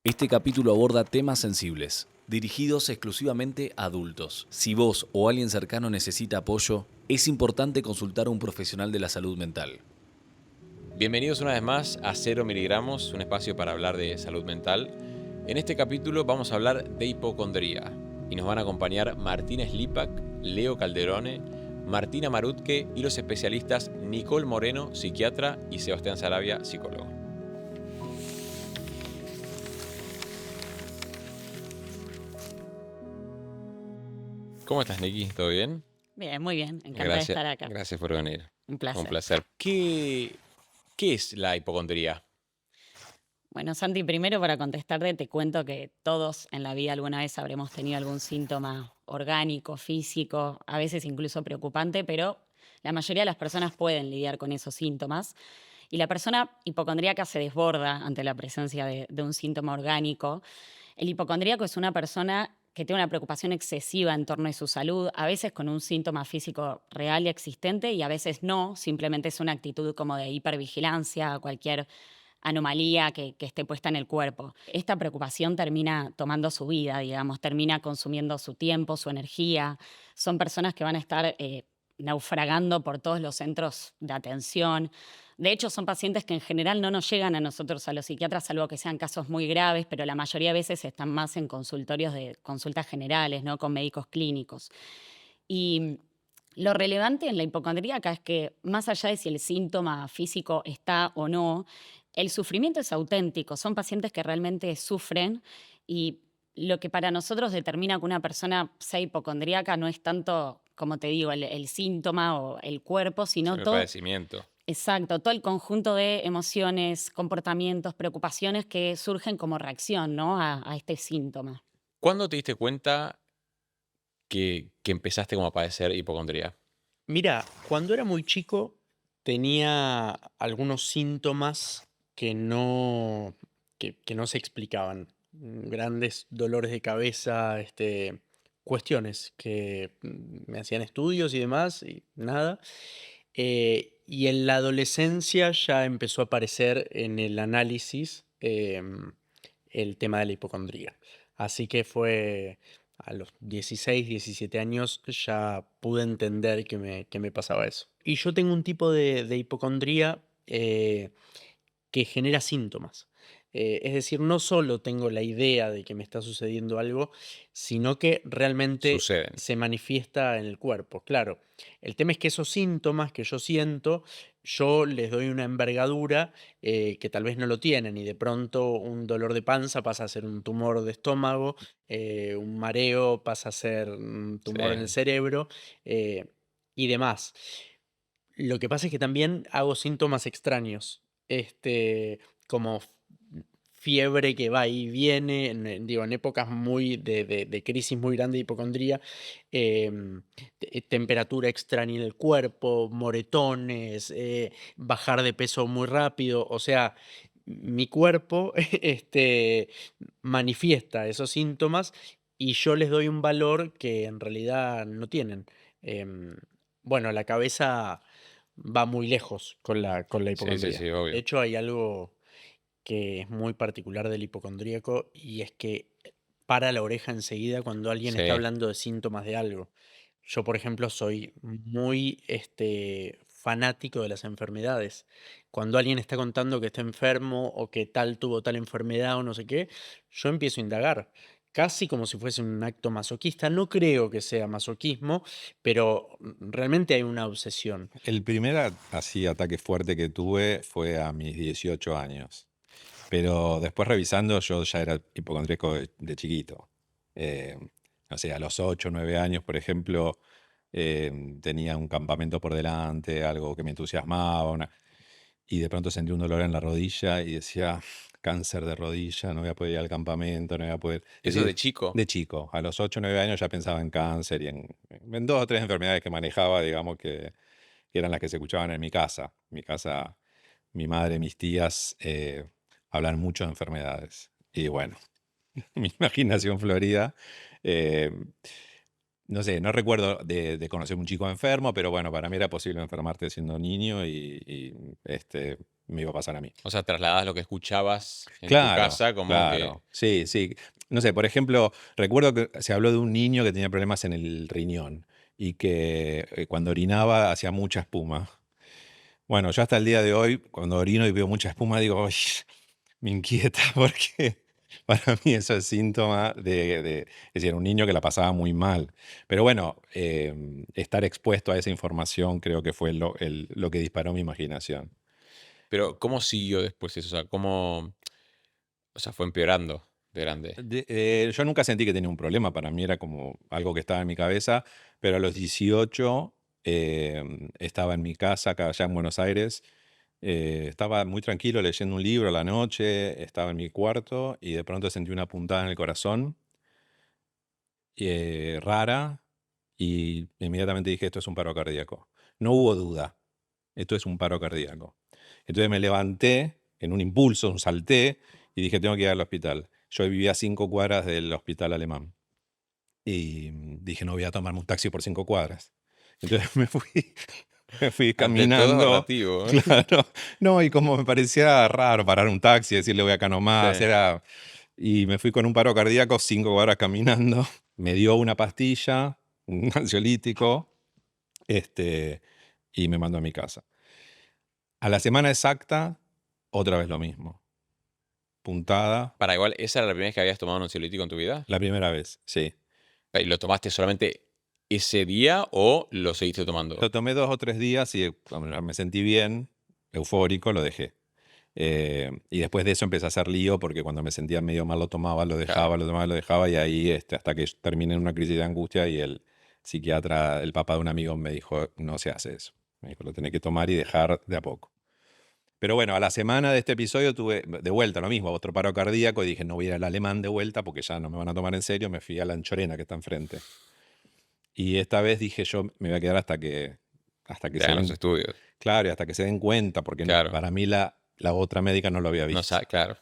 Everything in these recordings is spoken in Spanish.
Este capítulo aborda temas sensibles, dirigidos exclusivamente a adultos. Si vos o alguien cercano necesita apoyo, es importante consultar a un profesional de la salud mental. Bienvenidos una vez más a 0 miligramos, un espacio para hablar de salud mental. En este capítulo vamos a hablar de hipocondría y nos van a acompañar Martina Slipak, Leo Calderone, Martina Marutke y los especialistas Nicole Moreno, psiquiatra, y Sebastián Sarabia, psicólogo. ¿Cómo estás, Niki? ¿Todo bien? Bien, muy bien. Encantada de Gracias, estar acá. gracias por venir. Un Un placer. placer. ¿Qué es la hipocondría? Bueno, Santi, primero para contestarte te cuento que todos en la vida alguna vez habremos tenido algún síntoma orgánico, físico, a veces incluso preocupante, pero la mayoría de las personas pueden lidiar con esos síntomas. Y la persona hipocondríaca se desborda ante la presencia de un síntoma orgánico. El hipocondríaco es una persona que tiene una preocupación excesiva en torno a su salud, a veces con un síntoma físico real y existente y a veces no, simplemente es una actitud como de hipervigilancia a cualquier anomalía que esté puesta en el cuerpo. Esta preocupación termina tomando su vida, digamos, termina consumiendo su tiempo, su energía. Son personas que van a estar naufragando por todos los centros de atención. De hecho, son pacientes que en general no nos llegan a nosotros, a los psiquiatras, salvo que sean casos muy graves, pero la mayoría de veces están más en consultorios de consultas generales, ¿no? Con médicos clínicos. Y lo relevante en la hipocondríaca es que, más allá de si el síntoma físico está o no, el sufrimiento es auténtico. Son pacientes que realmente sufren y lo que para nosotros determina que una persona sea hipocondríaca no es tanto, como te digo, el síntoma o el cuerpo, sino El todo, padecimiento. exacto, todo el conjunto de emociones, comportamientos, preocupaciones que surgen como reacción, ¿no? a este síntoma. ¿Cuándo te diste cuenta que empezaste como a padecer hipocondría? Mira, cuando era muy chico tenía algunos síntomas que no se explicaban. Grandes dolores de cabeza, cuestiones que me hacían estudios y demás, y nada. Y en la adolescencia ya empezó a aparecer en el análisis el tema de la hipocondría. Así que fue a los 16, 17 años ya pude entender que me pasaba eso. Y yo tengo un tipo de hipocondría que genera síntomas. Es decir, no solo tengo la idea de que me está sucediendo algo, sino que realmente Suceden. se manifiesta en el cuerpo. Claro, el tema es que esos síntomas que yo siento, yo les doy una envergadura que tal vez no lo tienen y de pronto un dolor de panza pasa a ser un tumor de estómago, un mareo pasa a ser un Sí. tumor en el cerebro eh, y demás. Lo que pasa es que también hago síntomas extraños, como fiebre que va y viene, digo, en épocas muy de crisis muy grande de hipocondría, temperatura extraña en el cuerpo, moretones, bajar de peso muy rápido, o sea, mi cuerpo manifiesta esos síntomas y yo les doy un valor que en realidad no tienen. Em, bueno, la cabeza va muy lejos con la Sí, sí, hipocondría. sí, De obvio. hecho, hay algo que es muy particular del hipocondríaco y es que para la oreja enseguida cuando alguien está Sí. hablando de síntomas de algo. Yo, por ejemplo, soy muy fanático de las enfermedades. Cuando alguien está contando que está enfermo o que tal tuvo tal enfermedad o no sé qué, yo empiezo a indagar, casi como si fuese un acto masoquista. No creo que sea masoquismo, pero realmente hay una obsesión. El primer así ataque fuerte que tuve fue a mis 18 años. Pero después revisando, yo ya era hipocondríaco de chiquito. Eh, no sé, a los 8 o 9 años, por ejemplo, tenía un campamento por delante, algo que me entusiasmaba, y de pronto sentí un dolor en la rodilla y decía, cáncer de rodilla, no voy a poder ir al campamento, no voy a poder... Es Eso de decir, chico. de chico, a los 8 o 9 años ya pensaba en cáncer y en dos o tres enfermedades que manejaba, digamos, que eran las que se escuchaban en mi casa. En mi casa, mi madre, mis tías hablan mucho de enfermedades. Y bueno, mi imaginación florida. eh, no sé, no recuerdo de conocer un chico enfermo, pero bueno, para mí era posible enfermarte siendo niño y me iba a pasar a mí. O sea, trasladás lo que escuchabas en tu Claro, casa como que... claro. Sí, sí. No sé, por ejemplo, recuerdo que se habló de un niño que tenía problemas en el riñón y que cuando orinaba hacía mucha espuma. Bueno, yo hasta el día de hoy, cuando orino y veo mucha espuma, digo, "Uy, me inquieta", porque para mí eso es síntoma es decir, un niño que la pasaba muy mal. Pero bueno, estar expuesto a esa información creo que fue lo que disparó mi imaginación. Pero ¿cómo siguió después eso? O sea, ¿cómo...? O sea, fue empeorando de grande. Yo nunca sentí que tenía un problema, para mí era como algo que estaba en mi cabeza, pero a los 18 estaba en mi casa acá allá en Buenos Aires, estaba muy tranquilo leyendo un libro a la noche, estaba en mi cuarto y de pronto sentí una puntada en el corazón rara y inmediatamente dije, esto es un paro cardíaco. No hubo duda, esto es un paro cardíaco. Entonces me levanté en un impulso, un salté y dije, tengo que ir al hospital. Yo vivía a 5 cuadras del hospital alemán. Y dije, no voy a tomarme un taxi por 5 cuadras. Entonces me fui Ante todo caminando. relativo, ¿eh? Claro. No, y como me parecía raro parar un taxi y decirle voy acá nomás. Sí. Y me fui con un paro cardíaco 5 cuadras caminando. Me dio una pastilla, un ansiolítico, y me mandó a mi casa. A la semana exacta, otra vez lo mismo. Puntada, Para igual, ¿esa era la primera vez que habías tomado un ansiolítico en tu vida? la primera vez, sí. ¿Y lo tomaste solamente ese día o lo seguiste tomando? Lo tomé 2 o 3 días y cuando me sentí bien, eufórico, lo dejé. Y después de eso empecé a hacer lío porque cuando me sentía medio mal lo tomaba, lo dejaba, Claro. lo tomaba, lo dejaba y ahí hasta que terminé en una crisis de angustia y el psiquiatra, el papá de un amigo me dijo, no se hace eso. Me dijo, lo tenés que tomar y dejar de a poco. Pero bueno, a la semana de este episodio tuve de vuelta lo mismo, otro paro cardíaco y dije, no voy a ir al alemán de vuelta porque ya no me van a tomar en serio, me fui a la Anchorena que está enfrente. Y esta vez dije yo me voy a quedar hasta que Te se hagan los den, estudios. claro, y hasta que se den cuenta, porque Claro. para mí la otra médica no lo había No visto. claro.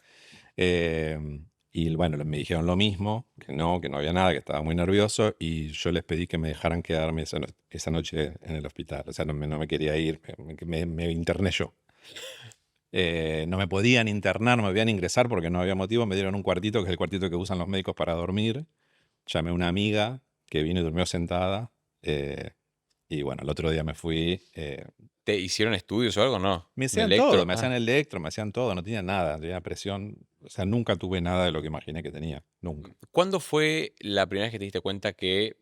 Y bueno, me dijeron lo mismo, que no había nada, que estaba muy nervioso, y yo les pedí que me dejaran quedarme esa noche en el hospital. O sea, no me quería ir, me interné yo. No me podían internar, no me podían ingresar porque no había motivo. Me dieron un cuartito, que es el cuartito que usan los médicos para dormir. Llamé a una amiga que vino y durmió sentada. Y bueno, el otro día me fui. ¿Te hicieron estudios o algo? No. Me ¿Un hacían electro? todo, me Ah. hacían electro, me hacían todo, no tenía nada, tenía presión. O sea, nunca tuve nada de lo que imaginé que tenía, nunca. ¿Cuándo fue la primera vez que te diste cuenta que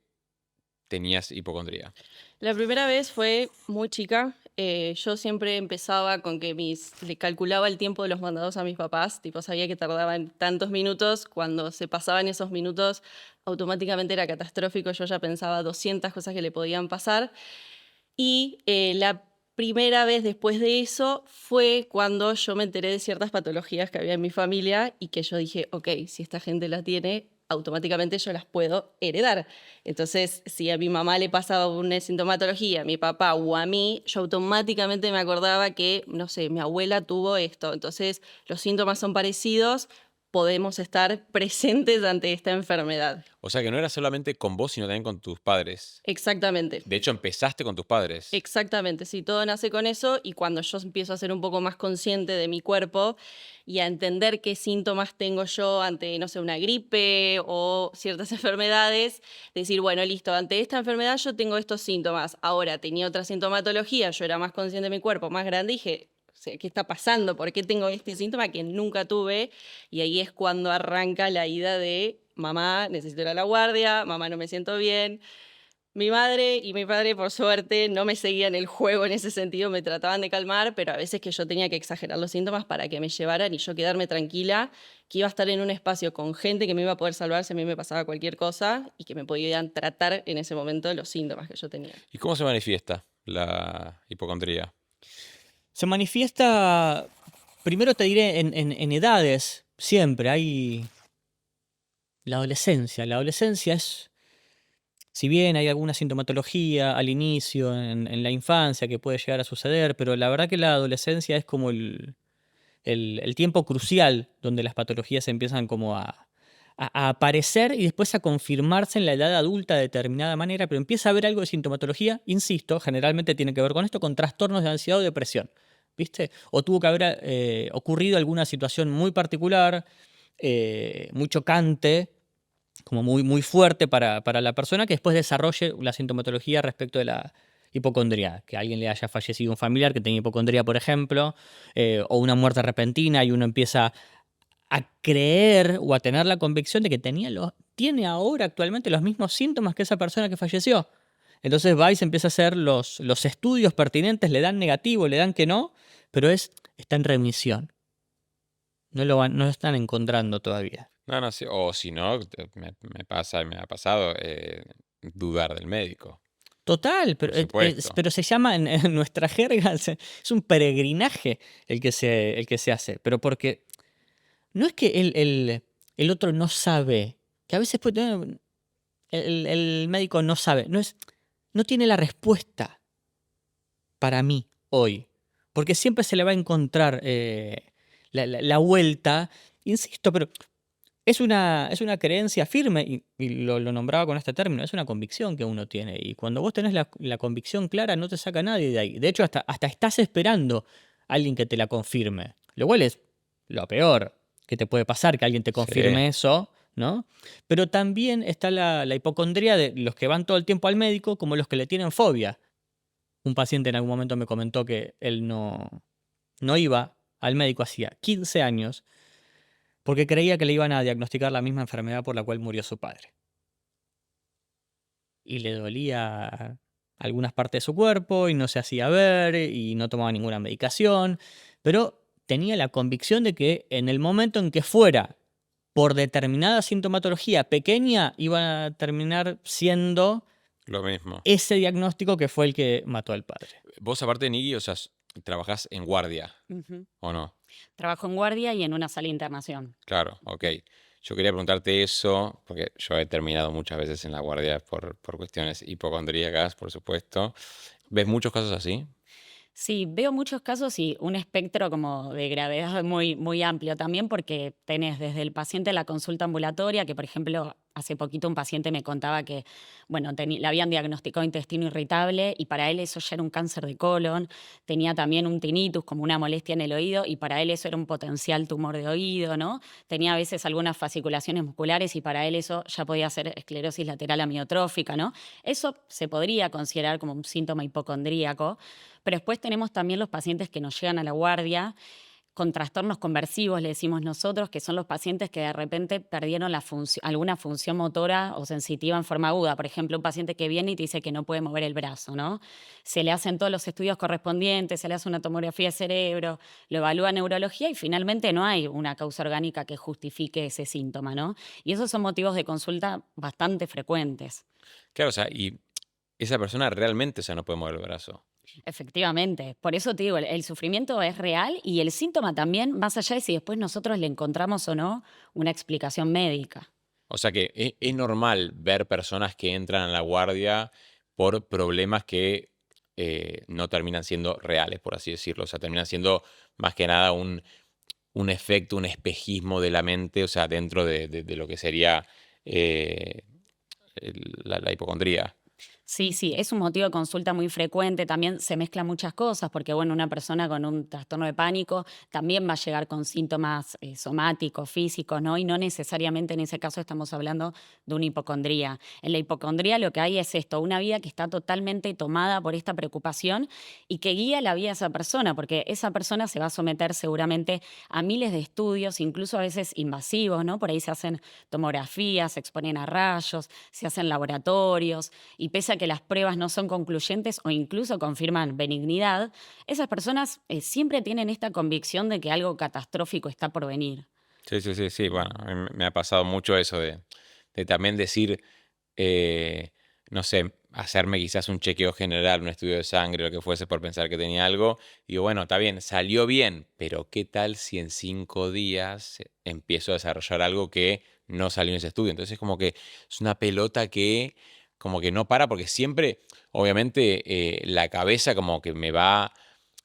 tenías hipocondría? La primera vez fue muy chica. Yo siempre empezaba con que le calculaba el tiempo de los mandados a mis papás. Tipo, sabía que tardaban tantos minutos. Cuando se pasaban esos minutos, automáticamente era catastrófico. Yo ya pensaba 200 cosas que le podían pasar. Y la primera vez después de eso fue cuando yo me enteré de ciertas patologías que había en mi familia y que yo dije, ok, si esta gente las tiene, automáticamente yo las puedo heredar. Entonces, si a mi mamá le pasaba una sintomatología, a mi papá o a mí, yo automáticamente me acordaba que, no sé, mi abuela tuvo esto. Entonces, los síntomas son parecidos, podemos estar presentes ante esta enfermedad. O sea que no era solamente con vos, sino también con tus padres. Exactamente. De hecho, empezaste con tus padres. Exactamente, sí, todo nace con eso y cuando yo empiezo a ser un poco más consciente de mi cuerpo y a entender qué síntomas tengo yo ante, no sé, una gripe o ciertas enfermedades, decir, bueno, listo, ante esta enfermedad yo tengo estos síntomas. Ahora tenía otra sintomatología, yo era más consciente de mi cuerpo, más grande, y dije, o sea, ¿qué está pasando? ¿Por qué tengo este síntoma que nunca tuve? Y ahí es cuando arranca la ida de, mamá, necesito ir a la guardia, mamá, no me siento bien. Mi madre y mi padre, por suerte, no me seguían el juego en ese sentido, me trataban de calmar, pero a veces que yo tenía que exagerar los síntomas para que me llevaran y yo quedarme tranquila, que iba a estar en un espacio con gente que me iba a poder salvar si a mí me pasaba cualquier cosa y que me podían tratar en ese momento los síntomas que yo tenía. ¿Y cómo se manifiesta la hipocondría? Se manifiesta, primero te diré, en edades, siempre hay la adolescencia. La adolescencia es, si bien hay alguna sintomatología al inicio, en la infancia que puede llegar a suceder, pero la verdad que la adolescencia es como el tiempo crucial donde las patologías empiezan como a aparecer y después a confirmarse en la edad adulta de determinada manera, pero empieza a haber algo de sintomatología, insisto, generalmente tiene que ver con esto, con trastornos de ansiedad o depresión. ¿viste? O tuvo que haber ocurrido alguna situación muy particular, muy chocante, como muy, muy fuerte para la persona que después desarrolle la sintomatología respecto de la hipocondría. Que alguien le haya fallecido un familiar que tenía hipocondría, por ejemplo, o una muerte repentina y uno empieza a creer o a tener la convicción de que tiene ahora actualmente los mismos síntomas que esa persona que falleció. Entonces va y se empieza a hacer los estudios pertinentes, le dan negativo, le dan que no, pero está en remisión. No lo están encontrando todavía. No, sí, o si no, me ha pasado dudar del médico, Total, por supuesto. pero se llama en nuestra jerga, es un peregrinaje el que se hace. Pero porque no es que el otro no sabe, que a veces el médico no sabe, no tiene la respuesta para mí hoy. Porque siempre se le va a encontrar la vuelta. Insisto, pero es una creencia firme, y lo nombraba con este término, es una convicción que uno tiene. Y cuando vos tenés la convicción clara, no te saca nadie de ahí. De hecho, hasta estás esperando a alguien que te la confirme. Lo cual es lo peor que te puede pasar, que alguien te confirme Sí. eso, ¿no? Pero también está la hipocondría de los que van todo el tiempo al médico, como los que le tienen fobia. Un paciente en algún momento me comentó que él no iba al médico hacía 15 años porque creía que le iban a diagnosticar la misma enfermedad por la cual murió su padre. Y le dolía algunas partes de su cuerpo y no se hacía ver y no tomaba ninguna medicación, pero tenía la convicción de que en el momento en que fuera por determinada sintomatología pequeña, iba a terminar siendo Lo mismo. ese diagnóstico que fue el que mató al padre. Vos, aparte, Niki, o sea, trabajás en guardia, Ujú. ¿o no? Trabajo en guardia y en una sala de internación. Claro, ok. Yo quería preguntarte eso, porque yo he terminado muchas veces en la guardia por cuestiones hipocondríacas, por supuesto. ¿Ves muchos casos así? Sí, veo muchos casos y un espectro como de gravedad muy, muy amplio también porque tenés desde el paciente en la consulta ambulatoria, que por ejemplo hace poquito un paciente me contaba que, bueno, le habían diagnosticado intestino irritable y para él eso ya era un cáncer de colon, tenía también un tinnitus como una molestia en el oído y para él eso era un potencial tumor de oído, ¿no? Tenía a veces algunas fasciculaciones musculares y para él eso ya podía ser esclerosis lateral amiotrófica, ¿no? Eso se podría considerar como un síntoma hipocondríaco. Pero después tenemos también los pacientes que nos llegan a la guardia con trastornos conversivos, le decimos nosotros, que son los pacientes que de repente perdieron alguna función motora o sensitiva en forma aguda. Por ejemplo, un paciente que viene y te dice que no puede mover el brazo, ¿no? Se le hacen todos los estudios correspondientes, se le hace una tomografía de cerebro, lo evalúa neurología y finalmente no hay una causa orgánica que justifique ese síntoma, ¿no? Y esos son motivos de consulta bastante frecuentes. Claro, o sea, y esa persona realmente, o sea, no puede mover el brazo. Efectivamente, por eso te digo, el sufrimiento es real y el síntoma también, más allá de si después nosotros le encontramos o no una explicación médica. O sea que es normal ver personas que entran a la guardia por problemas que no terminan siendo reales, por así decirlo. O sea, terminan siendo más que nada un efecto, un espejismo de la mente, o sea, dentro de lo que sería eh, la hipocondría. Sí, es un motivo de consulta muy frecuente, también se mezclan muchas cosas, porque bueno, una persona con un trastorno de pánico también va a llegar con síntomas somáticos, físicos, ¿no? Y no necesariamente en ese caso estamos hablando de una hipocondría. En la hipocondría lo que hay es esto, una vida que está totalmente tomada por esta preocupación y que guía la vida de esa persona, porque esa persona se va a someter seguramente a miles de estudios, incluso a veces invasivos, ¿no? Por ahí se hacen tomografías, se exponen a rayos, se hacen laboratorios, y pese a que las pruebas no son concluyentes o incluso confirman benignidad, esas personas siempre tienen esta convicción de que algo catastrófico está por venir. Sí. Bueno, a mí me ha pasado mucho eso de también decir, no sé, hacerme quizás un chequeo general, un estudio de sangre, lo que fuese, por pensar que tenía algo. Y digo, bueno, está bien, salió bien, pero ¿qué tal si en 5 días empiezo a desarrollar algo que no salió en ese estudio? Entonces es como que es una pelota que como que no para, porque siempre, obviamente, la cabeza como que me va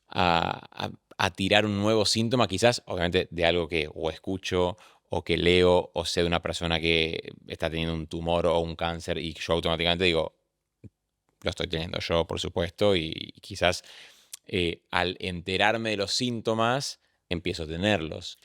a tirar un nuevo síntoma, quizás, obviamente, de algo que o escucho o que leo o sé de una persona que está teniendo un tumor o un cáncer y yo automáticamente digo, lo estoy teniendo yo, por supuesto, y quizás al enterarme de los síntomas, empiezo a tenerlos.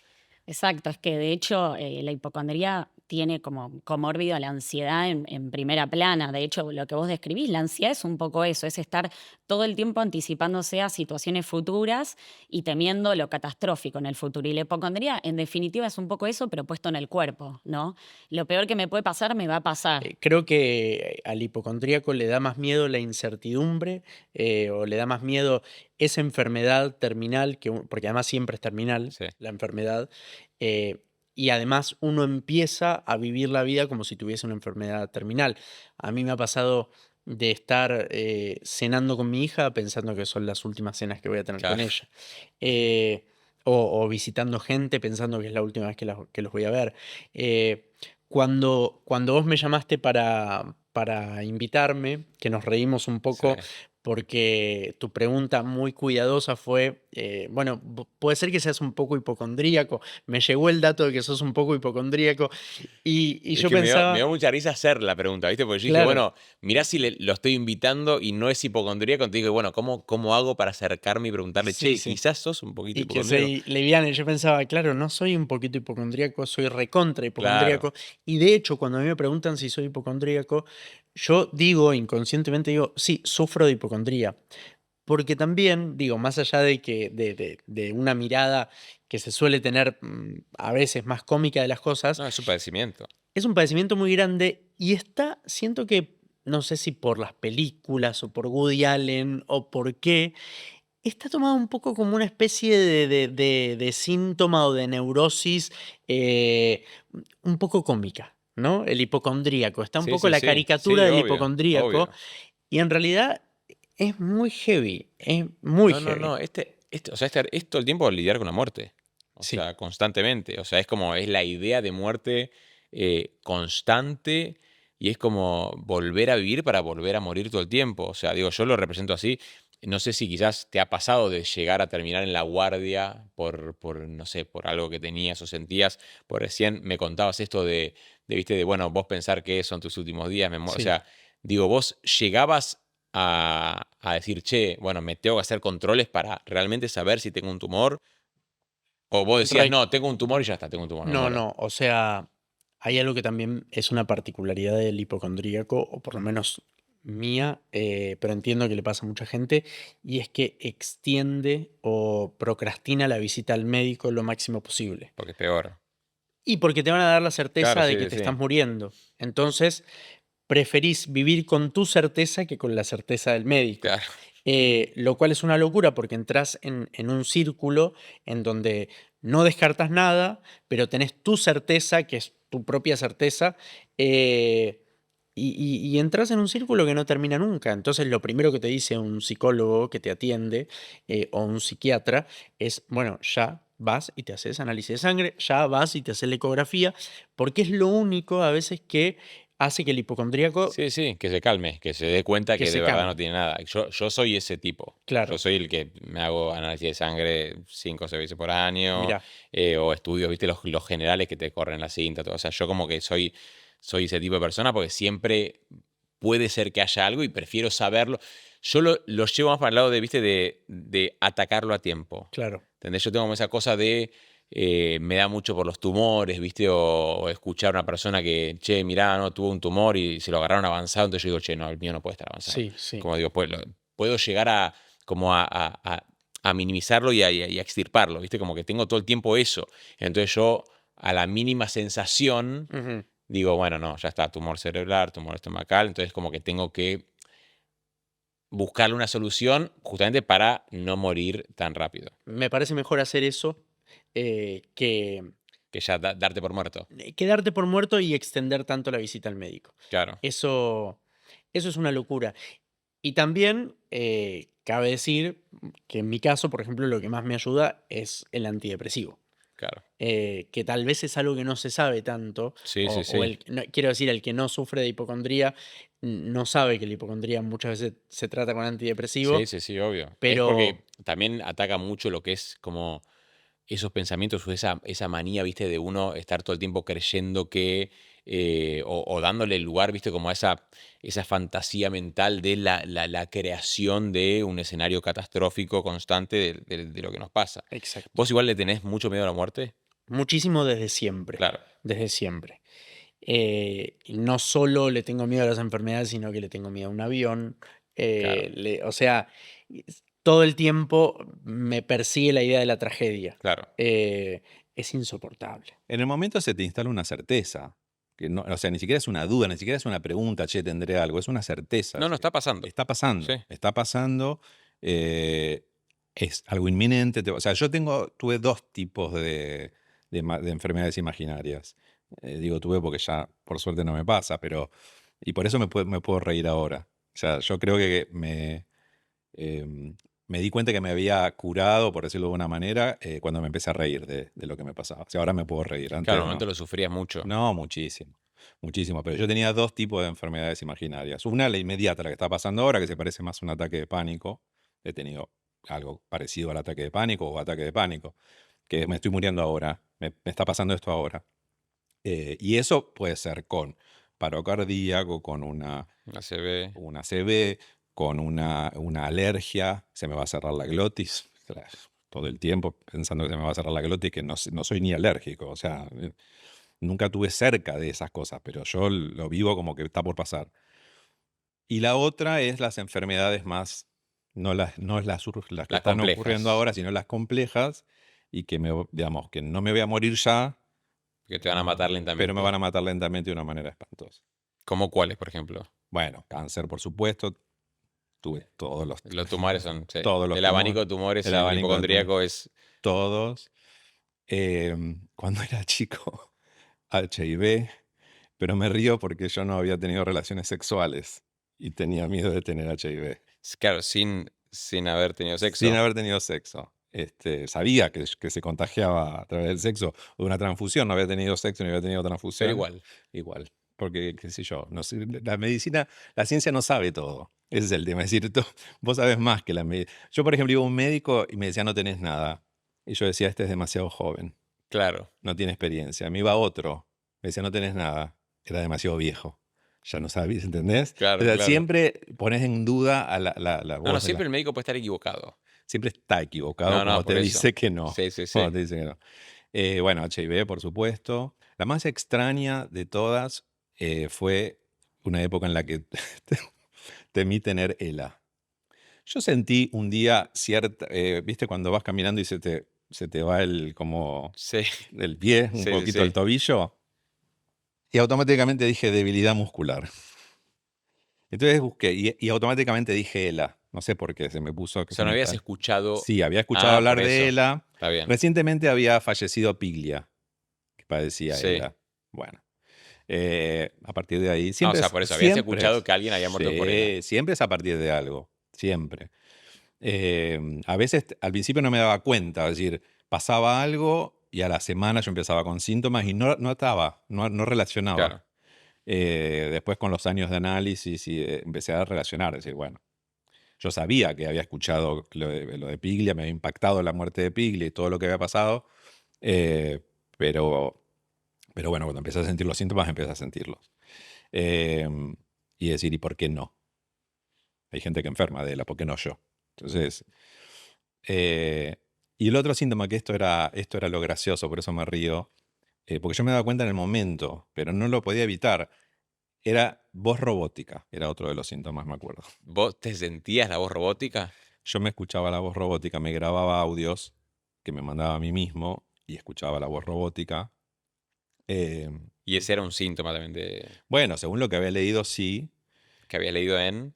Exacto, es que de hecho la hipocondría tiene como comórbido la ansiedad en primera plana. De hecho, lo que vos describís, la ansiedad es un poco eso, es estar todo el tiempo anticipándose a situaciones futuras y temiendo lo catastrófico en el futuro. Y la hipocondría, en definitiva, es un poco eso, pero puesto en el cuerpo, ¿no? Lo peor que me puede pasar, me va a pasar. Creo que al hipocondríaco le da más miedo la incertidumbre o le da más miedo esa enfermedad terminal, porque además siempre es terminal Sí. la enfermedad, eh, y además uno empieza a vivir la vida como si tuviese una enfermedad terminal. A mí me ha pasado de estar cenando con mi hija pensando que son las últimas cenas que voy a tener con Claro. ella. Eh, o visitando gente pensando que es la última vez que los voy a ver. Cuando vos me llamaste para invitarme, que nos reímos un poco Sí. porque tu pregunta muy cuidadosa fue, bueno, puede ser que seas un poco hipocondríaco. Me llegó el dato de que sos un poco hipocondríaco y Es yo que me dio pensaba, mucha risa hacer la pregunta, ¿viste? Porque yo dije, claro, bueno, mirá si lo estoy invitando y no es hipocondríaco. Te digo, bueno, ¿cómo hago para acercarme y preguntarle, sí, che, sí. quizás sos un poquito Y que hipocondríaco? soy leviana. Y yo pensaba, claro, no soy un poquito hipocondríaco, soy recontra Claro. hipocondríaco. Y de hecho, cuando a mí me preguntan si soy hipocondríaco, yo digo, inconscientemente digo, sí, sufro de hipocondría. Porque también, digo, más allá de que de una mirada que se suele tener a veces más cómica de las cosas, No, es un padecimiento. es un padecimiento muy grande y siento que, no sé si por las películas o por Woody Allen o por qué, está tomado un poco como una especie de síntoma o de neurosis eh, un poco cómica, ¿no? El hipocondríaco. Está un Sí, poco sí, la sí. caricatura Sí, del obvio, hipocondríaco obvio. y en realidad es muy heavy, es muy No, heavy. o sea, es todo el tiempo lidiar con la muerte. O Sí, sea, constantemente. O sea, es la idea de muerte constante y es como volver a vivir para volver a morir todo el tiempo. O sea, digo, yo lo represento así. No sé si quizás te ha pasado de llegar a terminar en la guardia no sé, por algo que tenías o sentías. Por recién me contabas esto viste, bueno, vos pensar que son tus últimos días. O sí. sea, digo, vos llegabas a decir, che, bueno, me tengo que hacer controles para realmente saber si tengo un tumor. O vos decías, Re- no, tengo un tumor y ya está, tengo un tumor, me no, muero. no, o sea, hay algo que también es una particularidad del hipocondríaco, o por lo menos mía, pero entiendo que le pasa a mucha gente, y es que extiende o procrastina la visita al médico lo máximo posible. Porque es peor. Y porque te van a dar la Claro, certeza de sí, que sí, te sí. estás muriendo. Entonces, preferís vivir con tu certeza que con la certeza del médico. Claro. Lo cual es una locura porque entras en un círculo en donde no descartas nada, pero tenés tu certeza, que es tu propia certeza, y entras en un círculo que no termina nunca. Entonces, lo primero que te dice un psicólogo que te atiende o un psiquiatra es, bueno, ya vas y te haces análisis de sangre, ya vas y te haces la ecografía, porque es lo único a veces que hace que el hipocondríaco Sí, sí, que se calme, que se dé cuenta que que se de verdad calme. no tiene nada. Yo soy ese tipo. Yo Claro, soy el que me hago análisis de sangre 5 o 6 veces por año, mira, o estudios, viste, los generales que te corren la cinta, todo. O sea, yo como que soy ese tipo de persona porque siempre puede ser que haya algo y prefiero saberlo. Yo lo llevo más para el lado de, viste, de atacarlo a tiempo. claro. ¿Entendés? Yo tengo como esa cosa de, me da mucho por los tumores, ¿viste? O escuchar a una persona que, che, mirá, no, tuvo un tumor y se lo agarraron avanzado, entonces yo digo, che, no, el mío no puede estar avanzado. Sí, sí. Como digo, pues, puedo llegar a minimizarlo y a extirparlo, ¿viste? Como que tengo todo el tiempo eso. Entonces yo, a la mínima sensación, Ujú. digo, bueno, no, ya está, tumor cerebral, tumor estomacal, entonces como que tengo que buscarle una solución justamente para no morir tan rápido, Me parece mejor hacer eso que que ya darte por muerto. quedarte por muerto y extender tanto la visita al médico. Claro, Eso es una locura. Y también cabe decir que en mi caso, por ejemplo, lo que más me ayuda es el antidepresivo. claro. Que tal vez es algo que no se sabe tanto, Sí, sí, o sí. quiero decir, el que no sufre de hipocondría no sabe que la hipocondría muchas veces se trata con Sí, antidepresivo, sí, sí, obvio. Es pero porque también ataca mucho lo que es como esos pensamientos o esa manía, viste, de uno estar todo el tiempo creyendo que, o dándole lugar, viste, como a esa fantasía mental de la creación de un escenario catastrófico constante de lo que nos pasa. Exacto. ¿Vos igual le tenés mucho miedo a la muerte? Muchísimo desde siempre. Claro. Desde siempre. Y no solo le tengo miedo a las enfermedades, sino que le tengo miedo a un avión. Claro. O sea, todo el tiempo me persigue la idea de la tragedia. Claro. Es insoportable. En el momento se te instala una certeza. Que no, o sea, ni siquiera es una duda, ni siquiera es una pregunta, che, tendré algo, es una certeza. No, está pasando. Está pasando, Sí. está pasando. Es algo inminente. O sea, yo tuve dos tipos de enfermedades imaginarias. Digo tuve porque ya por suerte no me pasa, pero. Y por eso me puedo reír ahora. O sea, yo creo que me di cuenta que me había curado, por decirlo de alguna manera, cuando me empecé a reír de lo que me pasaba. O sea, ahora me puedo reír. Antes Claro, en el no. momento lo sufrías mucho. No, muchísimo. Muchísimo. Pero yo tenía dos tipos de enfermedades imaginarias. Una, la inmediata, la que está pasando ahora, que se parece más a un ataque de pánico. He tenido algo parecido al ataque de pánico o ataque de pánico. Que me estoy muriendo ahora. Me está pasando esto ahora. Y eso puede ser con paro cardíaco, con una ACV, con una alergia. Se me va a cerrar la glotis. Todo el tiempo pensando que se me va a cerrar la glotis, que no soy ni alérgico. O sea, nunca tuve cerca de esas cosas, pero yo lo vivo como que está por pasar. Y la otra es las enfermedades más, no las que Las están ocurriendo complejas. ahora, sino las complejas, y que digamos, que no me voy a morir ya, Que te van a matar lentamente. pero me van a matar lentamente de una manera espantosa. ¿Cómo cuáles, por ejemplo? Bueno, cáncer, por supuesto. Tuve todos los Los tumores son. Sí. Todos los El abanico de tumores, tumores el en el abanico de hipocondríaco es. todos. Cuando era chico, HIV, pero me río porque yo no había tenido relaciones sexuales y tenía miedo de tener HIV. Claro, sin haber tenido sexo. Sin haber tenido sexo. Sabía que se contagiaba a través del sexo o de una transfusión. No había tenido sexo ni había tenido transfusión. Pero igual. Igual. Porque, qué sé yo, no sé, la medicina, la ciencia no sabe todo. Ese es el tema. Es decir, vos sabés más que la medicina. Yo, por ejemplo, iba a un médico y me decía, no tenés nada. Y yo decía, este es demasiado joven. Claro. No tiene experiencia. Me iba otro. Me decía, no tenés nada. Era demasiado viejo. Ya no sabías, ¿entendés? Claro, O sea, claro. siempre pones en duda a la voz. No, siempre el médico puede estar equivocado. Siempre está equivocado No, cuando por te eso. dice que no. Sí. Cuando te dice que no. Bueno, HIV, por supuesto. La más extraña de todas fue una época en la que temí tener ELA. Yo sentí un día cierta, ¿viste? Cuando vas caminando y se te va el pie, un poquito el tobillo. Y automáticamente dije debilidad muscular. Entonces busqué y automáticamente dije ELA. No sé por qué se me puso. O sea, no habías escuchado. Sí, había escuchado hablar por de eso. ELA. Está bien. Recientemente había fallecido Piglia, que padecía Sí. ELA. Bueno, a partir de ahí. O Siempre sea, por eso habías escuchado que alguien había muerto por ELA. Siempre es a partir de algo. Siempre. A veces al principio no me daba cuenta. Es decir, pasaba algo y a la semana yo empezaba con síntomas y no relacionaba. Claro. Después con los años de análisis empecé a relacionar. Es decir, bueno, yo sabía que había escuchado lo de Piglia, me había impactado la muerte de Piglia y todo lo que había pasado, pero bueno, cuando empecé a sentir los síntomas, empecé a sentirlos. Y decir, ¿y por qué no? Hay gente que enferma de ELA, ¿por qué no yo? Entonces, y el otro síntoma, que esto era lo gracioso, por eso me río, porque yo me daba cuenta en el momento, pero no lo podía evitar, era voz robótica, era otro de los síntomas, me acuerdo. ¿Vos te sentías la voz robótica? Yo me escuchaba la voz robótica, me grababa audios que me mandaba a mí mismo y escuchaba la voz robótica. Y ese era un síntoma también de. Bueno, según lo que había leído, sí. Que había leído en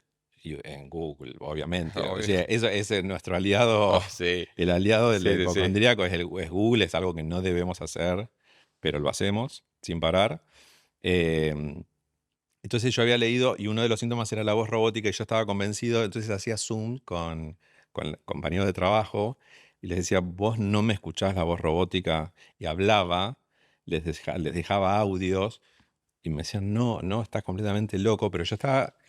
Google, obviamente. Obvio. O sea, eso es nuestro aliado. Sí. El aliado del Sí, sí. hipocondríaco es Google, es algo que no debemos hacer, pero lo hacemos sin parar. Entonces yo había leído y uno de los síntomas era la voz robótica y yo estaba convencido, entonces hacía Zoom con compañeros de trabajo y les decía, vos no me escuchás la voz robótica, y hablaba, les dejaba audios Y me decían, no, no, estás completamente loco, pero yo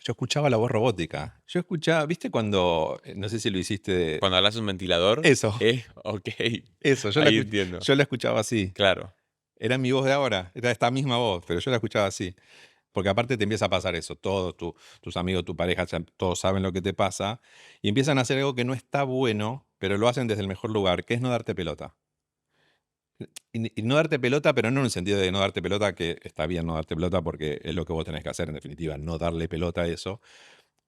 escuchaba la voz robótica. Yo escuchaba, ¿viste cuando, no sé si lo hiciste Cuando hablas de un ventilador, Eso, ok, eso, ahí entiendo. yo la escuchaba así. Claro, Era mi voz de ahora, era esta misma voz, pero yo la escuchaba así. Porque aparte te empieza a pasar eso, todos tus amigos, tu pareja, todos saben lo que te pasa, y empiezan a hacer algo que no está bueno, pero lo hacen desde el mejor lugar, que es no darte pelota. Y no darte pelota, pero no en el sentido de no darte pelota, que está bien no darte pelota porque es lo que vos tenés que hacer, en definitiva, no darle pelota a eso,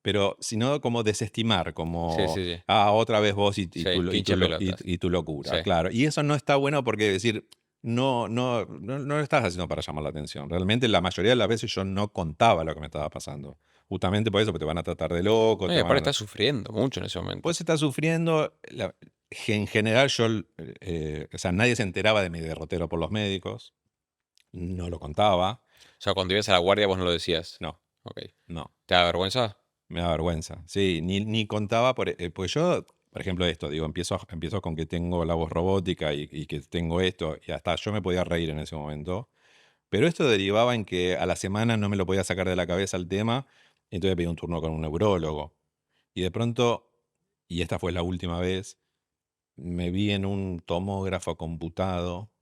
pero sino como desestimar, sí, como, sí, sí. otra vez vos y Sí, tu, que hinche pelotas. y tu locura, Sí. claro. Y eso no está bueno porque decir, no lo estás haciendo para llamar la atención. Realmente la mayoría de las veces yo no contaba lo que me estaba pasando. Justamente por eso, porque te van a tratar de loco, No, y te van aparte a... estás sufriendo mucho en ese momento. Pues estás sufriendo, en general yo, o sea, nadie se enteraba de mi derrotero por los médicos, no lo contaba, O sea, cuando ibas a la guardia vos no lo decías. no, Ok. no, ¿Te da vergüenza? me da vergüenza. Sí, ni contaba, pues yo, por ejemplo, esto, digo, empiezo con que tengo la voz robótica y que tengo esto, y hasta yo me podía reír en ese momento, pero esto derivaba en que a la semana no me lo podía sacar de la cabeza el tema, entonces pedí un turno con un neurólogo. Y de pronto, y esta fue la última vez, me vi en un tomógrafo computado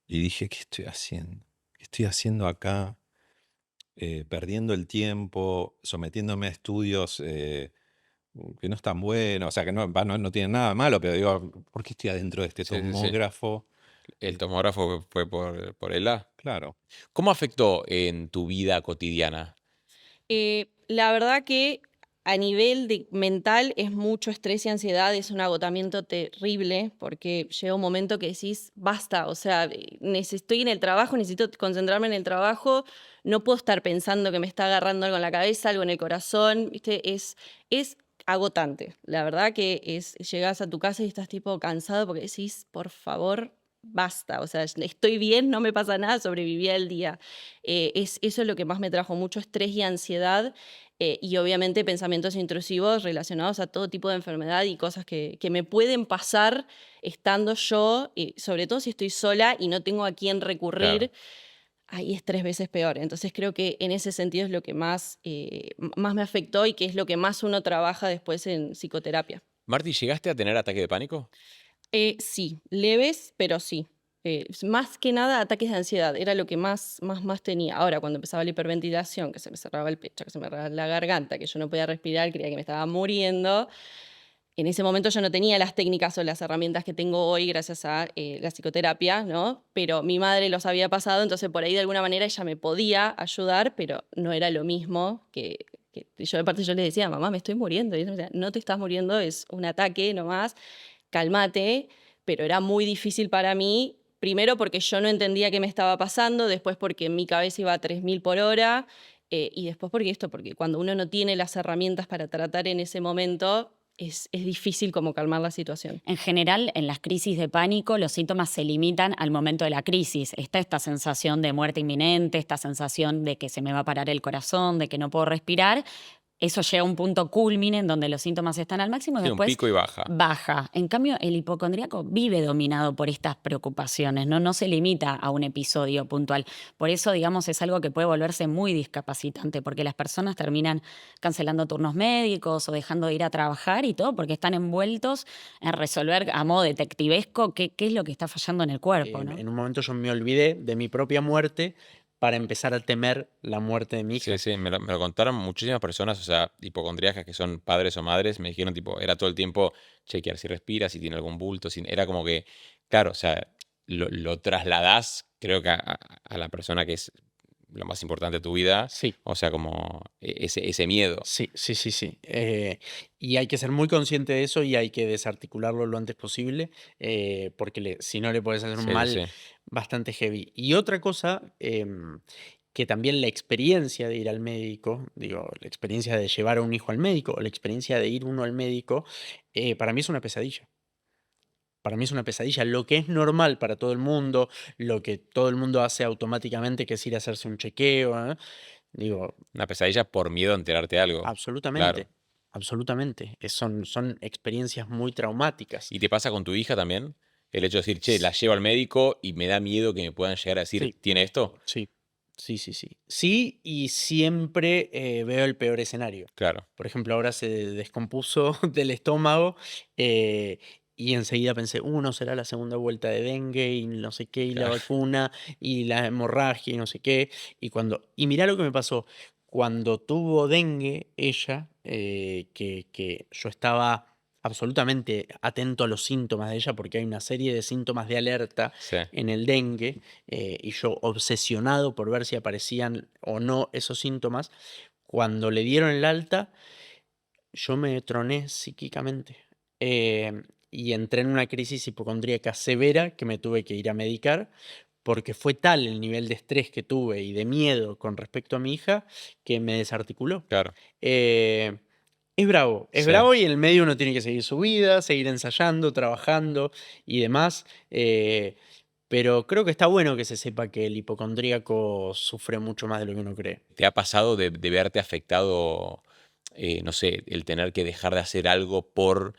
y dije, ¿qué estoy haciendo? ¿Qué estoy haciendo acá? Perdiendo el tiempo, sometiéndome a estudios que no están buenos, o sea, que no tienen nada de malo, pero digo, ¿por qué estoy adentro de este Sí, sí, sí. tomógrafo? El tomógrafo fue por ELA. Claro. ¿Cómo afectó en tu vida cotidiana? La verdad que a nivel mental es mucho estrés y ansiedad, es un agotamiento terrible porque llega un momento que decís, basta, o sea, estoy en el trabajo, necesito concentrarme en el trabajo, no puedo estar pensando que me está agarrando algo en la cabeza, algo en el corazón, ¿viste? Es agotante. La verdad que llegás a tu casa y estás tipo cansado porque decís, por favor, basta, o sea, estoy bien, no me pasa nada, sobreviví al día. Eso es lo que más me trajo, mucho estrés y ansiedad, y obviamente pensamientos intrusivos relacionados a todo tipo de enfermedad y cosas que me pueden pasar estando yo, sobre todo si estoy sola y no tengo a quién recurrir. Claro. Ahí es 3 veces peor. Entonces creo que en ese sentido es lo que más me afectó y que es lo que más uno trabaja después en psicoterapia. Marty, ¿llegaste a tener ataque de pánico? Sí, leves, pero sí. Más que nada ataques de ansiedad, era lo que más tenía. Ahora, cuando empezaba la hiperventilación, que se me cerraba el pecho, que se me cerraba la garganta, que yo no podía respirar, creía que me estaba muriendo, en ese momento yo no tenía las técnicas o las herramientas que tengo hoy gracias a la psicoterapia, ¿no? Pero mi madre los había pasado, entonces por ahí de alguna manera ella me podía ayudar, pero no era lo mismo que yo. De parte yo le decía, mamá, me estoy muriendo. Y ella me decía, no te estás muriendo, es un ataque nomás, cálmate. Pero era muy difícil para mí, primero porque yo no entendía qué me estaba pasando, después porque mi cabeza iba a 3000 por hora, y después porque cuando uno no tiene las herramientas para tratar en ese momento, es difícil como calmar la situación. En general, en las crisis de pánico, los síntomas se limitan al momento de la crisis. Está esta sensación de muerte inminente, esta sensación de que se me va a parar el corazón, de que no puedo respirar. Eso llega a un punto culmine en donde los síntomas están al máximo y Sí, un después pico y baja. baja. En cambio, el hipocondríaco vive dominado por estas preocupaciones, ¿no? No se limita a un episodio puntual. Por eso, digamos, es algo que puede volverse muy discapacitante, porque las personas terminan cancelando turnos médicos o dejando de ir a trabajar y todo porque están envueltos en resolver a modo detectivesco qué es lo que está fallando en el cuerpo, ¿no? En un momento yo me olvidé de mi propia muerte para empezar a temer la muerte de mi hija. Sí, sí, me lo contaron muchísimas personas, o sea, hipocondríacas que son padres o madres, me dijeron, tipo, era todo el tiempo chequear si respira, si tiene algún bulto, era como que, claro, o sea, lo trasladás, creo que a la persona que es lo más importante de tu vida, Sí. o sea, como ese miedo. Sí. Y hay que ser muy consciente de eso y hay que desarticularlo lo antes posible, porque si no le puedes hacer un Sí, sí, mal sí. bastante heavy. Y otra cosa, que también la experiencia de ir al médico, digo, la experiencia de llevar a un hijo al médico o la experiencia de ir uno al médico, para mí es una pesadilla. Para mí es una pesadilla. Lo que es normal para todo el mundo, lo que todo el mundo hace automáticamente, que es ir a hacerse un chequeo, digo, Una pesadilla por miedo a enterarte de algo. absolutamente, Claro. absolutamente. Son experiencias muy traumáticas. ¿Y te pasa con tu hija también? El hecho de decir, che, la llevo al médico y me da miedo que me puedan llegar a decir, Sí. ¿tiene esto? Sí, Sí, sí, sí. Sí, y siempre veo el peor escenario. Claro, Por ejemplo, ahora se descompuso del estómago eh, y enseguida pensé, no será la segunda vuelta de dengue y no sé qué, y la claro, vacuna y la hemorragia y no sé qué. Y mirá lo que me pasó. Cuando tuvo dengue, ella, que yo estaba absolutamente atento a los síntomas de ella, porque hay una serie de síntomas de alerta sí. en el dengue, y yo obsesionado por ver si aparecían o no esos síntomas, cuando le dieron el alta, yo me troné psíquicamente. Y entré en una crisis hipocondríaca severa que me tuve que ir a medicar porque fue tal el nivel de estrés que tuve y de miedo con respecto a mi hija que me desarticuló. Claro, Eh, es sí. bravo y en el medio uno tiene que seguir su vida, seguir ensayando, trabajando y demás. Pero creo que está bueno que se sepa que el hipocondríaco sufre mucho más de lo que uno cree. ¿Te ha pasado de verte afectado, no sé, el tener que dejar de hacer algo por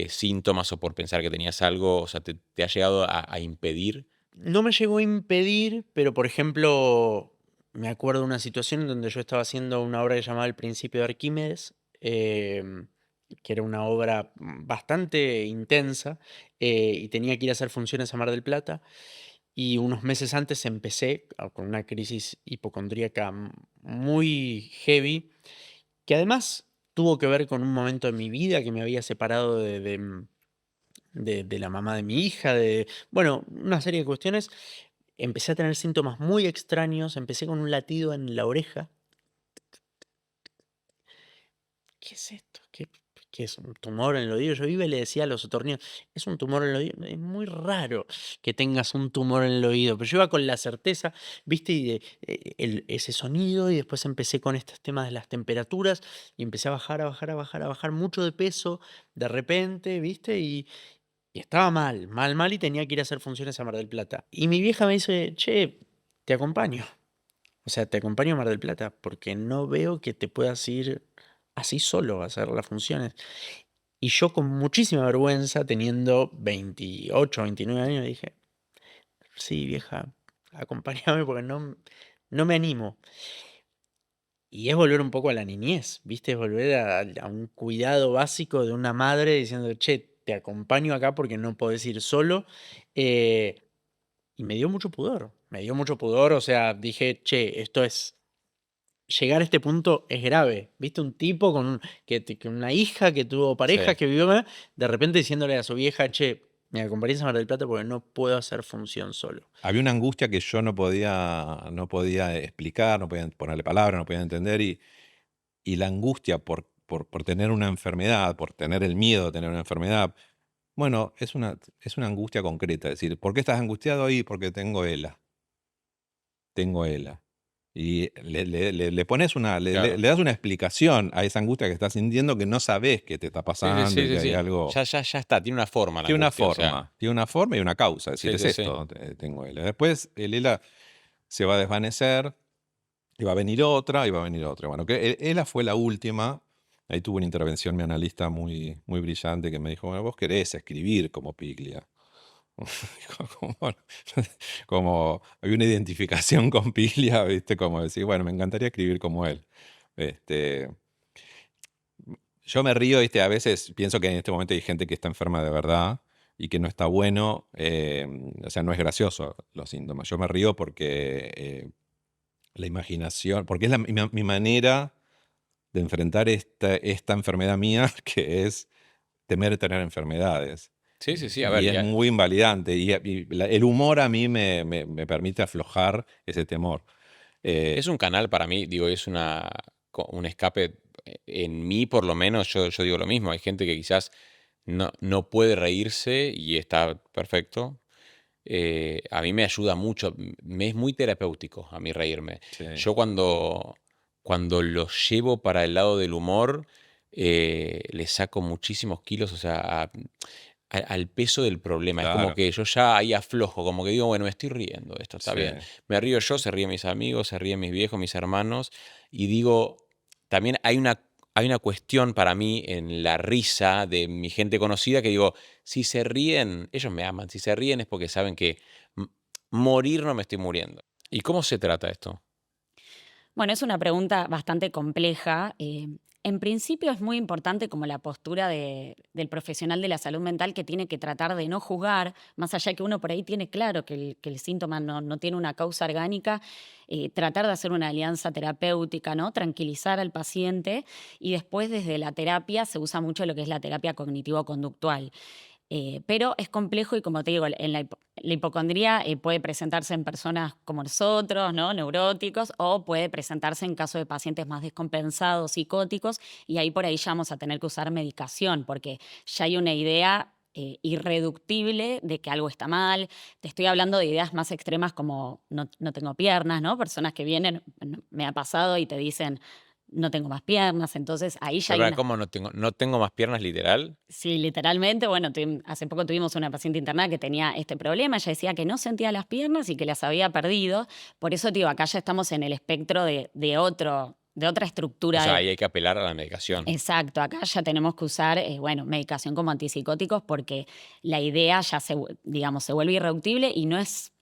síntomas o por pensar que tenías algo? O sea, ¿te ha llegado a impedir? No me llegó a impedir, pero por ejemplo, me acuerdo de una situación en donde yo estaba haciendo una obra que llamaba El Principio de Arquímedes, que era una obra bastante intensa, y tenía que ir a hacer funciones a Mar del Plata. Y unos meses antes empecé con una crisis hipocondríaca muy heavy, que además tuvo que ver con un momento de mi vida que me había separado de la mamá de mi hija, bueno, una serie de cuestiones. Empecé a tener síntomas muy extraños, empecé con un latido en la oreja. ¿Qué es esto? ¿Qué es un tumor en el oído? Yo iba y le decía a los otorrinos, es un tumor en el oído. Es muy raro que tengas un tumor en el oído, pero yo iba con la certeza, viste, y ese sonido, y después empecé con estos temas de las temperaturas, y empecé a bajar, a bajar, a bajar, a bajar mucho de peso de repente, viste, y estaba mal, mal, mal, y tenía que ir a hacer funciones a Mar del Plata. Y mi vieja me dice, che, te acompaño. O sea, te acompaño a Mar del Plata porque no veo que te puedas ir así solo a hacer las funciones. Y yo con muchísima vergüenza, teniendo 28, 29 años, dije, sí, vieja, acompáñame porque no me animo. Y es volver un poco a la niñez, ¿viste? Es volver a un cuidado básico de una madre diciendo, che, te acompaño acá porque no podés ir solo. Eh, y me dio mucho pudor, o sea, dije, che, llegar a este punto es grave. ¿Viste? Un tipo que una hija que tuvo Sí. pareja, que vivió, de repente diciéndole a su vieja, che, me acompañás a Mar del Plata porque no puedo hacer función solo. Había una angustia que yo no podía explicar, no podía ponerle palabras, no podía entender, y la angustia por tener una enfermedad, por tener el miedo de tener una enfermedad, bueno, es una angustia concreta. Es decir, ¿por qué estás angustiado ahí? Porque tengo ELA. Tengo ELA. Y le pones Claro. le das una explicación a esa angustia que estás sintiendo que no sabes qué te está Sí, sí, pasando sí, y sí, que hay sí. algo. Ya está, tiene una forma la Tiene una angustia, o sea, forma, tiene una forma y una causa. Es decir, sí, es sí, sí. esto, tengo ELA. Después el ELA se va a desvanecer y va a venir otra y va a venir otra. Bueno, que ELA fue la última. Ahí tuvo una intervención mi analista muy, muy brillante que me dijo, bueno, vos querés escribir como Piglia. Como, como había una identificación con Piglia, ¿viste? Como decir, bueno, me encantaría escribir como él. Este, yo me río, ¿viste? A veces pienso que en este momento hay gente que está enferma de verdad y que no está bueno. O sea, no es gracioso los síntomas. Yo me río porque la imaginación, porque es mi manera de enfrentar esta enfermedad mía, que es temer tener enfermedades. Sí, sí, sí, a ver, Y es muy invalidante. El humor a mí me permite aflojar ese temor. es un canal para mí, digo, es un escape. En mí, por lo menos, yo digo lo mismo. Hay gente que quizás no puede reírse y está perfecto. A mí me ayuda mucho, me es muy terapéutico a mí reírme. Sí, Yo cuando lo llevo para el lado del humor, le saco muchísimos kilos, o sea, al peso del problema. Es como claro. que yo ya ahí aflojo, como que digo, bueno, me estoy riendo, esto está Sí, bien. Me río yo, se ríen mis amigos, se ríen mis viejos, mis hermanos, y digo, también hay una cuestión para mí en la risa de mi gente conocida que digo, si se ríen, ellos me aman, si se ríen es porque saben que morir no me estoy muriendo. ¿Y cómo se trata esto? Bueno, es una pregunta bastante compleja. En principio es muy importante como la postura del profesional de la salud mental, que tiene que tratar de no juzgar, más allá que uno por ahí tiene claro que el síntoma no tiene una causa orgánica, tratar de hacer una alianza terapéutica, ¿no? Tranquilizar al paciente, y después desde la terapia se usa mucho lo que es la terapia cognitivo-conductual. Pero es complejo y, como te digo, la hipocondría puede presentarse en personas como nosotros, ¿no? Neuróticos, o puede presentarse en caso de pacientes más descompensados, psicóticos, y ahí por ahí ya vamos a tener que usar medicación, porque ya hay una idea irreductible de que algo está mal. Te estoy hablando de ideas más extremas como no tengo piernas, ¿no? Personas que vienen, me ha pasado y te dicen, no tengo más piernas, entonces ahí ya Pero, hay pará, una... ¿cómo no tengo más piernas literal? Sí, literalmente, bueno, hace poco tuvimos una paciente internada que tenía este problema. Ella decía que no sentía las piernas y que las había perdido. Por eso, digo, acá ya estamos en el espectro de otra O estructura. sea, ahí hay que apelar a la medicación. Exacto, acá ya tenemos que usar, bueno, medicación como antipsicóticos, porque la idea ya digamos, se vuelve irreductible, y no es,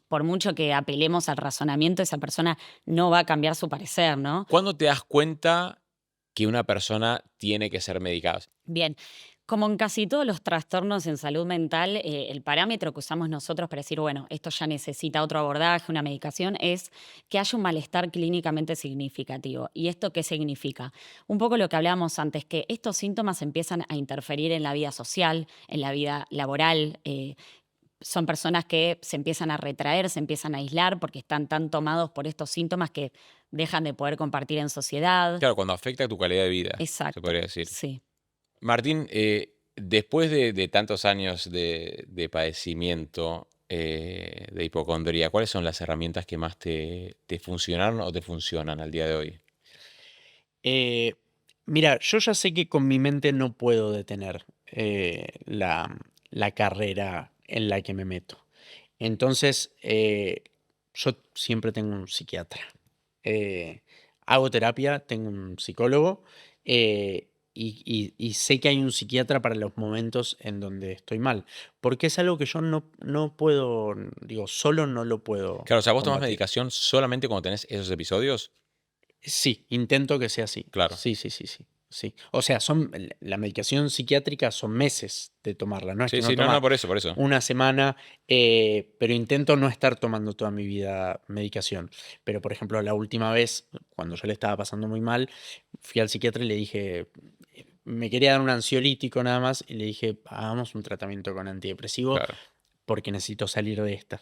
por mucho que apelemos al razonamiento, esa persona no va a cambiar su parecer, ¿no? ¿Cuándo te das cuenta que una persona tiene que ser medicada? Bien, como en casi todos los trastornos en salud mental, el parámetro que usamos nosotros para decir, bueno, esto ya necesita otro abordaje, una medicación, es que haya un malestar clínicamente significativo. ¿Y esto qué significa? Un poco lo que hablábamos antes, que estos síntomas empiezan a interferir en la vida social, en la vida laboral. Son personas que se empiezan a retraer, se empiezan a aislar porque están tan tomados por estos síntomas que dejan de poder compartir en sociedad. Claro, cuando afecta tu calidad de vida, se Exacto, podría decir. sí. Martín, después de tantos años de padecimiento de hipocondría, ¿cuáles son las herramientas que más te funcionaron o te funcionan al día de hoy? Eh, Mira, yo ya sé que con mi mente no puedo detener la carrera en la que me meto. Entonces, yo siempre tengo un psiquiatra. Hago terapia, tengo un psicólogo, y sé que hay un psiquiatra para los momentos en donde estoy mal, porque es algo que yo no puedo, digo, solo no lo puedo Claro, o sea, vos tomás combatir. medicación solamente cuando tenés esos episodios. Sí, intento que sea así. Claro. Sí, sí, sí, sí. Sí. O sea, la medicación psiquiátrica son meses de tomarla, no es Sí, que uno sí, no, toma por eso. una semana, pero intento no estar tomando toda mi vida medicación. Pero, por ejemplo, la última vez, cuando yo le estaba pasando muy mal, fui al psiquiatra y le dije, me quería dar un ansiolítico nada más, y le dije, hagamos un tratamiento con antidepresivo Claro. porque necesito salir de esta.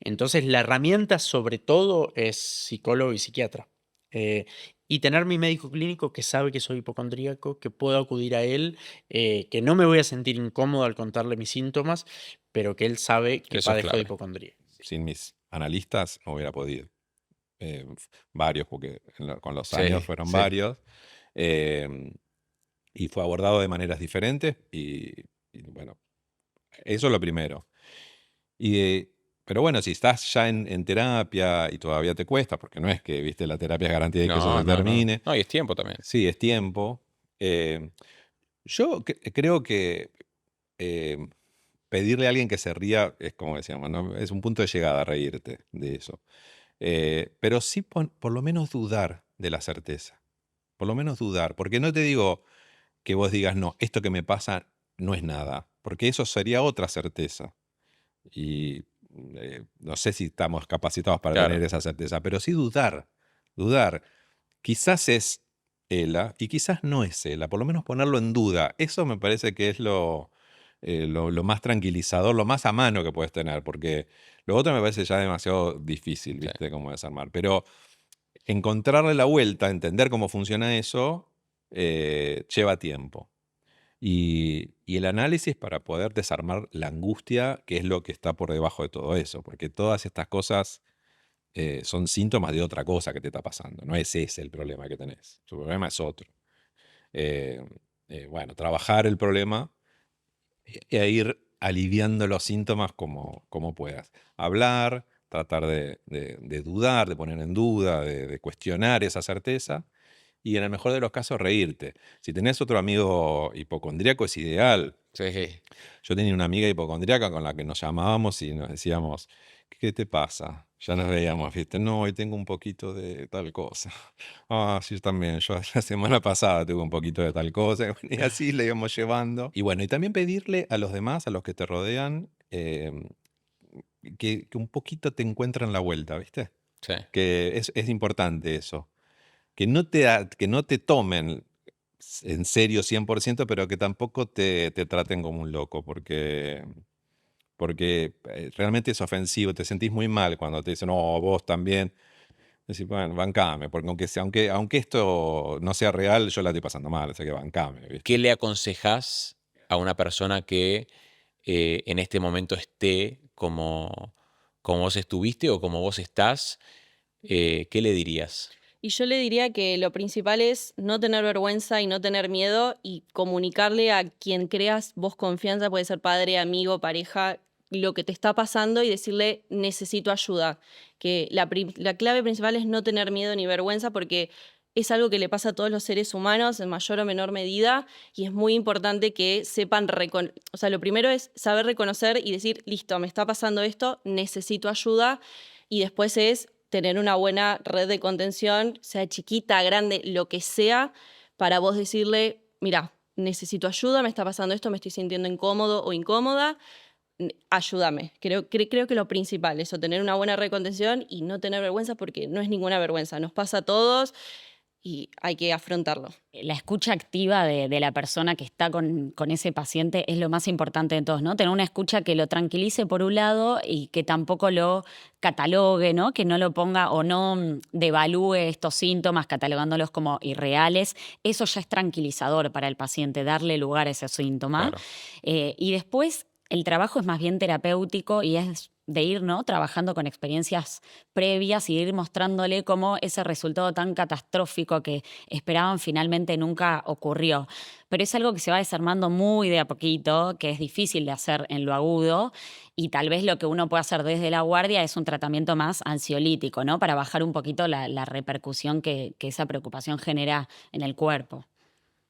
Entonces, la herramienta sobre todo es psicólogo y psiquiatra. Y tener mi médico clínico que sabe que soy hipocondríaco, que puedo acudir a él, que no me voy a sentir incómodo al contarle mis síntomas, pero que él sabe que Eso es padezco de clave. hipocondría. Sin mis analistas no hubiera podido. Varios, porque con los Sí, años fueron sí. varios. Y fue abordado de maneras diferentes. Y bueno, eso es lo primero. Pero bueno, si estás ya en terapia y todavía te cuesta, porque no es que, viste, la terapia es garantía de que eso No, se no, no. termine. No, y es tiempo también. Sí, es tiempo. Yo creo que eh, pedirle a alguien que se ría es como decíamos, ¿no? Es un punto de llegada reírte de eso. Pero sí por lo menos dudar de la certeza. Por lo menos dudar. Porque no te digo que vos digas, no, esto que me pasa no es nada. Porque eso sería otra certeza. Y no sé si estamos capacitados para Claro. tener esa certeza, pero sí dudar. Dudar. Quizás es ELA y quizás no es ELA. Por lo menos ponerlo en duda. Eso me parece que es lo más tranquilizador, lo más a mano que puedes tener. Porque lo otro me parece ya demasiado difícil, Sí. ¿viste? Cómo desarmar. Pero encontrarle la vuelta, entender cómo funciona eso, lleva tiempo. Y el análisis para poder desarmar la angustia, que es lo que está por debajo de todo eso, porque todas estas cosas son síntomas de otra cosa que te está pasando. No es ese el problema que tenés, tu problema es otro. Bueno, trabajar el problema e ir aliviando los síntomas como puedas. Hablar, tratar de dudar, de poner en duda, de cuestionar esa certeza. Y en el mejor de los casos, reírte. Si tenés otro amigo hipocondríaco, es ideal. Sí. Yo tenía una amiga hipocondríaca con la que nos llamábamos y nos decíamos, ¿qué te pasa? Ya nos veíamos, ¿viste? No, hoy tengo un poquito de tal cosa. Ah, sí, yo también. Yo la semana pasada tuve un poquito de tal cosa. Y así le íbamos llevando. Y bueno, y también pedirle a los demás, a los que te rodean, que un poquito te encuentren la vuelta, ¿viste? Sí. Que es importante eso. Que no te tomen en serio 100%, pero que tampoco te traten como un loco, porque realmente es ofensivo, te sentís muy mal cuando te dicen, no, vos también. Decís, bueno, bancame, porque aunque esto no sea real, yo la estoy pasando mal, o sea que bancame, ¿viste? ¿Qué le aconsejás a una persona que en este momento esté como vos estuviste o como vos estás? ¿Qué le dirías? Y yo le diría que lo principal es no tener vergüenza y no tener miedo y comunicarle a quien creas vos confianza, puede ser padre, amigo, pareja, lo que te está pasando y decirle necesito ayuda. Que la clave principal es no tener miedo ni vergüenza porque es algo que le pasa a todos los seres humanos en mayor o menor medida y es muy importante que sepan, o sea, lo primero es saber reconocer y decir, listo, me está pasando esto, necesito ayuda y después es tener una buena red de contención, sea chiquita, grande, lo que sea, para vos decirle, mira, necesito ayuda, me está pasando esto, me estoy sintiendo incómodo o incómoda, ayúdame. Creo que lo principal es eso, tener una buena red de contención y no tener vergüenza porque no es ninguna vergüenza, nos pasa a todos y hay que afrontarlo. La escucha activa de la persona que está con ese paciente es lo más importante de todos, ¿no? Tener una escucha que lo tranquilice por un lado y que tampoco lo catalogue, ¿no? Que no lo ponga o no devalúe estos síntomas catalogándolos como irreales. Eso ya es tranquilizador para el paciente, darle lugar a ese síntoma. Claro. Y después el trabajo es más bien terapéutico y es de ir, ¿no? Trabajando con experiencias previas y ir mostrándole cómo ese resultado tan catastrófico que esperaban finalmente nunca ocurrió. Pero es algo que se va desarmando muy de a poquito, que es difícil de hacer en lo agudo y tal vez lo que uno puede hacer desde la guardia es un tratamiento más ansiolítico, ¿no? Para bajar un poquito la repercusión que esa preocupación genera en el cuerpo.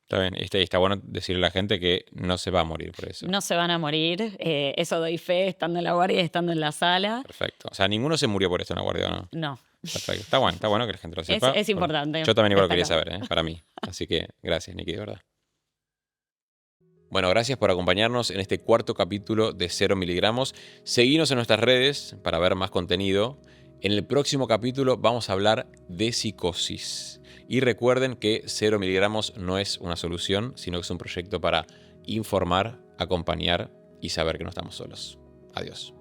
Está bien, y está bueno decirle a la gente que no se va a morir por eso. No se van a morir, eso doy fe estando en la guardia y estando en la sala. Perfecto. O sea, ninguno se murió por esto en la guardia, ¿no? No. Perfecto. Está bueno que la gente lo sepa. Es importante. Yo también igual lo quería destacar. saber, para mí. Así que gracias, Niki, de verdad. Bueno, gracias por acompañarnos en este cuarto capítulo de 0 miligramos. Seguinos en nuestras redes para ver más contenido. En el próximo capítulo vamos a hablar de psicosis. Y recuerden que 0 miligramos no es una solución, sino que es un proyecto para informar, acompañar y saber que no estamos solos. Adiós.